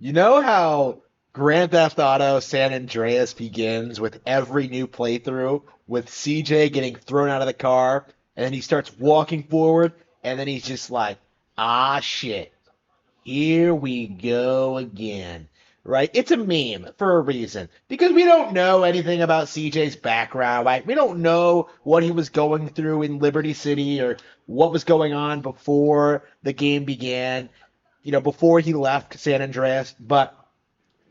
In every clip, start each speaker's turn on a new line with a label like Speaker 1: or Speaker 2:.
Speaker 1: You know how Grand Theft Auto San Andreas begins with every new playthrough with CJ getting thrown out of the car and then he starts walking forward and then he's just like, ah, shit, here we go again. Right? It's a meme for a reason because we don't know anything about CJ's background. Right? We don't know what he was going through in Liberty City or what was going on before the game began, before he left San Andreas. But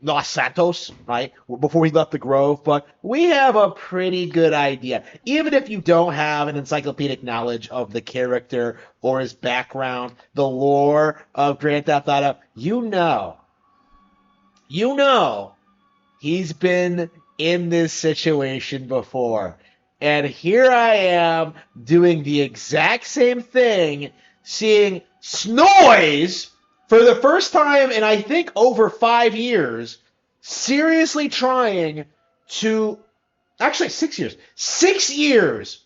Speaker 1: Los Santos, right? Before he left the Grove, but we have a pretty good idea. Even if you don't have an encyclopedic knowledge of the character or his background, the lore of Grand Theft Auto, you know, he's been in this situation before. And here I am doing the exact same thing, seeing Snoise for the first time in I think over 5 years, seriously trying to, actually 6 years, 6 years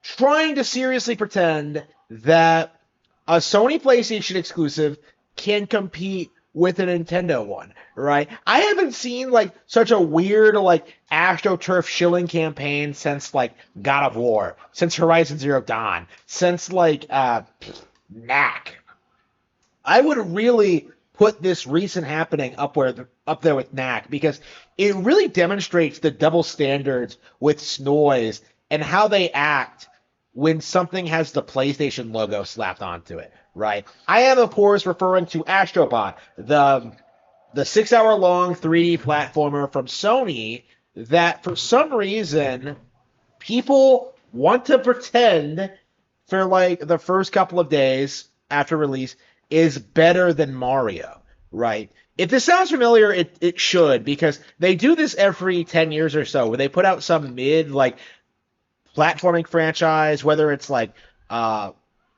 Speaker 1: trying to seriously pretend that a Sony PlayStation exclusive can compete with a Nintendo one, right? I haven't seen like such a weird like AstroTurf shilling campaign since like God of War, since Horizon Zero Dawn, since like Knack. I would really put this recent happening up there with Knack because it really demonstrates the double standards with Snoise and how they act when something has the PlayStation logo slapped onto it, right? I am, of course, referring to Astro Bot, the 6 hour long 3D platformer from Sony that for some reason people want to pretend for like the first couple of days after release is better than Mario, right? If this sounds familiar, it should, because they do this every 10 years or so, where they put out some mid, like, platforming franchise, whether it's like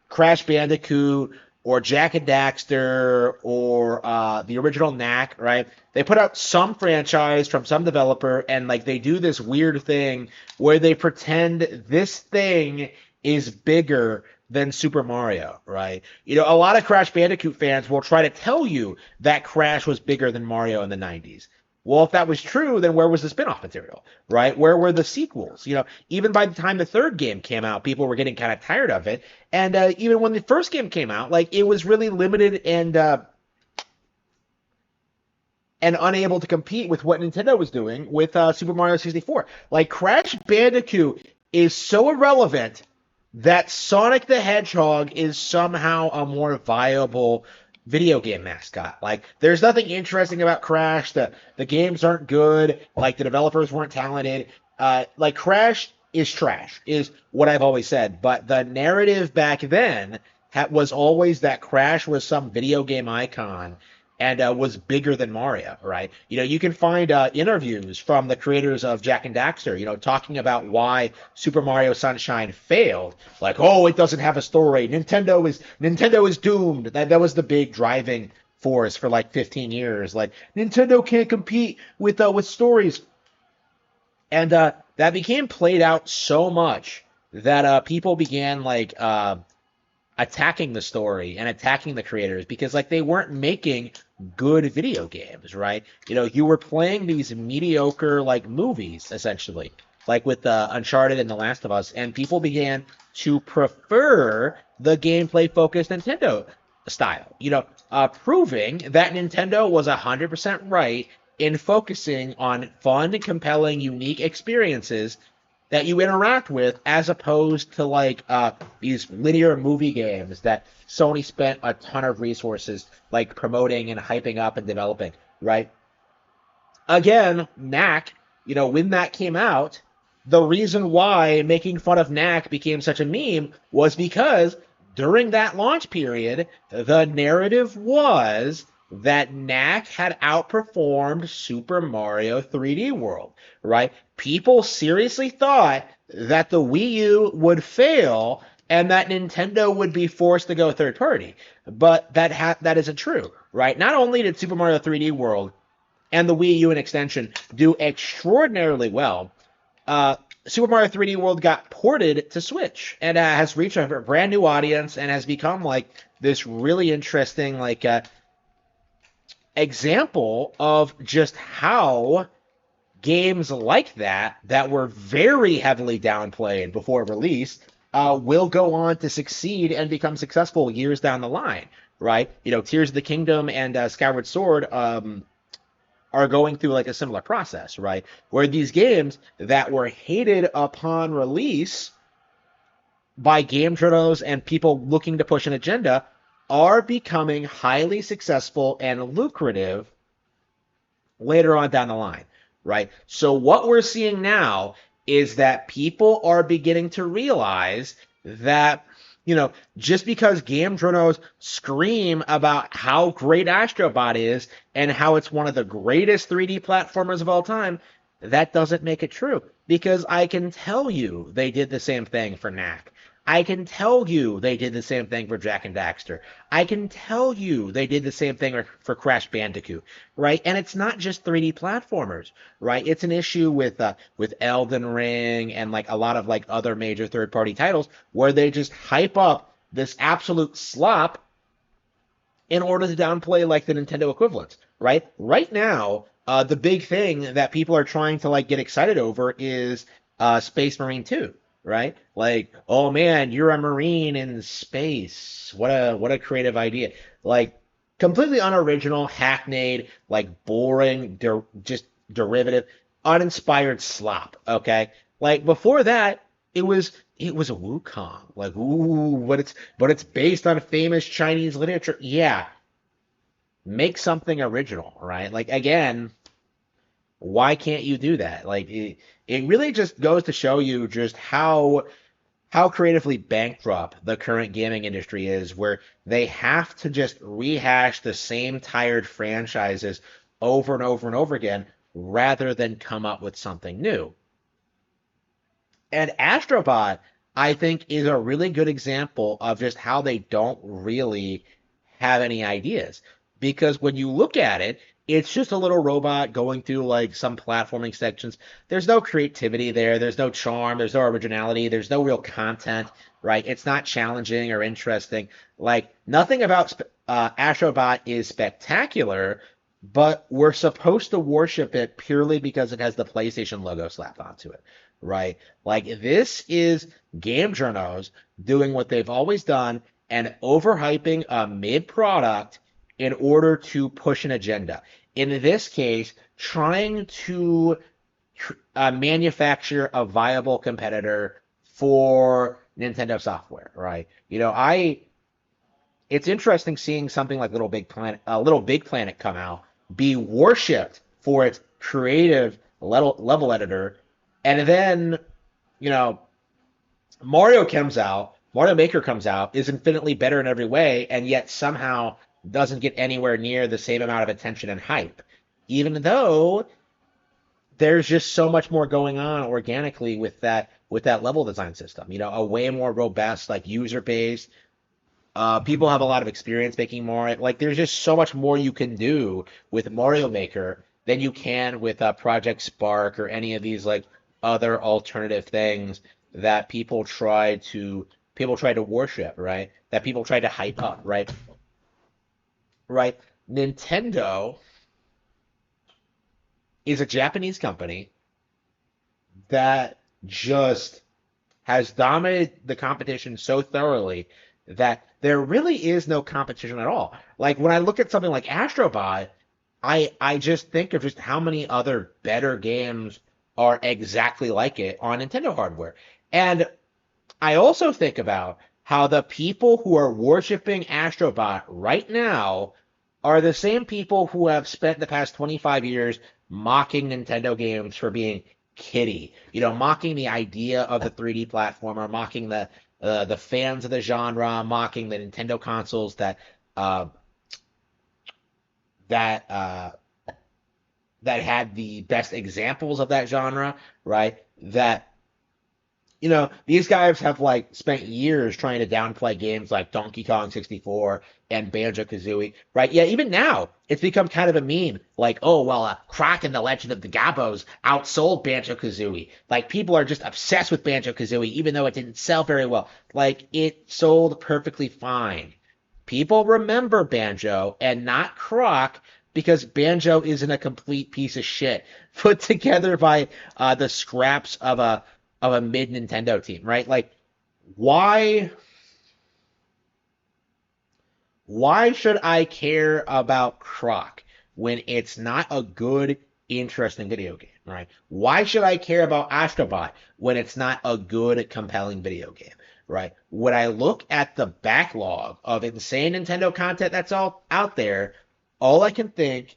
Speaker 1: Crash Bandicoot or Jack and Daxter or the original Knack, right? They put out some franchise from some developer and like they do this weird thing where they pretend this thing is bigger than Super Mario, right? A lot of Crash Bandicoot fans will try to tell you that Crash was bigger than Mario in the 90s. Well, if that was true, then where was the spin-off material, right? Where were the sequels? Even by the time the third game came out, people were getting kind of tired of it. And even when the first game came out, like it was really limited and unable to compete with what Nintendo was doing with Super Mario 64. Like Crash Bandicoot is so irrelevant that Sonic the Hedgehog is somehow a more viable video game mascot. Like, there's nothing interesting about Crash. The games aren't good. Like, the developers weren't talented. Like, Crash is trash, is what I've always said. But the narrative back then was always that Crash was some video game icon and was bigger than Mario, right? You can find interviews from the creators of Jack and Daxter, talking about why Super Mario Sunshine failed. Like, oh, it doesn't have a story. Nintendo is doomed. That was the big driving force for like 15 years. Like, Nintendo can't compete with stories. And that became played out so much that people began like attacking the story and attacking the creators because like they weren't making good video games, right? You were playing these mediocre like movies essentially, like with Uncharted and The Last of Us, and people began to prefer the gameplay focused Nintendo style, proving that Nintendo was 100% right in focusing on fun, compelling, unique experiences that you interact with, as opposed to like these linear movie games that Sony spent a ton of resources like promoting and hyping up and developing, right? Again, Knack, when that came out, the reason why making fun of Knack became such a meme was because during that launch period, the narrative was that Knack had outperformed Super Mario 3D World, right? People seriously thought that the Wii U would fail and that Nintendo would be forced to go third party. But that isn't true, right? Not only did Super Mario 3D World and the Wii U and extension do extraordinarily well, Super Mario 3D World got ported to Switch and has reached a brand new audience and has become like this really interesting like example of just how games like that were very heavily downplayed before release will go on to succeed and become successful years down the line, right? You know, Tears of the Kingdom and Skyward Sword are going through like a similar process, right? Where these games that were hated upon release by game journals and people looking to push an agenda are becoming highly successful and lucrative later on down the line, right? So what we're seeing now is that people are beginning to realize that, you know, just because game journals scream about how great Astro Bot is and how it's one of the greatest 3D platformers of all time, that doesn't make it true. Because I can tell you they did the same thing for Knack. I can tell you they did the same thing for Jack and Daxter. I can tell you they did the same thing for Crash Bandicoot, right? And it's not just 3D platformers, right? It's an issue with Elden Ring and like a lot of like other major third-party titles where they just hype up this absolute slop in order to downplay like the Nintendo equivalents, right? Right now, the big thing that people are trying to like get excited over is Space Marine 2, right? Like, oh man, you're a Marine in space. What a creative idea. Like completely unoriginal, hackneyed, like boring, just derivative, uninspired slop, okay? Like before that, it was a Wukong. Like, ooh, but it's based on famous Chinese literature. Yeah, make something original, right? Like again, why can't you do that? Like it really just goes to show you just how creatively bankrupt the current gaming industry is, where they have to just rehash the same tired franchises over and over and over again rather than come up with something new. And Astrobot, I think, is a really good example of just how they don't really have any ideas. Because when you look at it, it's just a little robot going through like some platforming sections. There's no creativity there. There's no charm. There's no originality. There's no real content, right? It's not challenging or interesting. Like nothing about Astrobot is spectacular, but we're supposed to worship it purely because it has the PlayStation logo slapped onto it, right? Like this is game journos doing what they've always done and overhyping a mid product in order to push an agenda. In this case, trying to manufacture a viable competitor for Nintendo software, right? You know, it's interesting seeing something like Little Big Planet come out, be worshipped for its creative level editor, and then, you know, Mario Maker comes out, is infinitely better in every way, and yet somehow doesn't get anywhere near the same amount of attention and hype, even though there's just so much more going on organically with that level design system. You know, a way more robust like user base. People have a lot of experience making Mario. Like, there's just so much more you can do with Mario Maker than you can with Project Spark or any of these like other alternative things that people try to worship, right? That people try to hype up, right? Right? Nintendo is a Japanese company that just has dominated the competition so thoroughly that there really is no competition at all. Like when I look at something like Astrobot, I just think of just how many other better games are exactly like it on Nintendo hardware. And I also think about how the people who are worshiping Astrobot right now are the same people who have spent the past 25 years mocking Nintendo games for being kiddie. You know, mocking the idea of the 3D platformer, mocking the fans of the genre, mocking the Nintendo consoles uh, that that had the best examples of that genre, right? That, you know, these guys have like spent years trying to downplay games like Donkey Kong 64 and Banjo-Kazooie, right? Yeah, even now it's become kind of a meme. Like, oh well, Croc and the Legend of the Gabos outsold Banjo-Kazooie. Like people are just obsessed with Banjo-Kazooie, even though it didn't sell very well. Like it sold perfectly fine. People remember Banjo and not Croc because Banjo isn't a complete piece of shit put together by the scraps of a mid Nintendo team, right? Like, why why should I care about Croc when it's not a good, interesting video game, right? Why should I care about Astrobot when it's not a good, compelling video game, right? When I look at the backlog of insane Nintendo content that's all out there, all I can think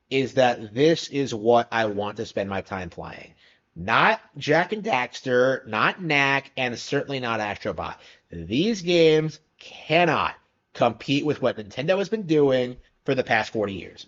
Speaker 1: is that this is what I want to spend my time playing. Not Jack and Daxter, not Knack, and certainly not Astrobot. These games cannot compete with what Nintendo has been doing for the past 40 years.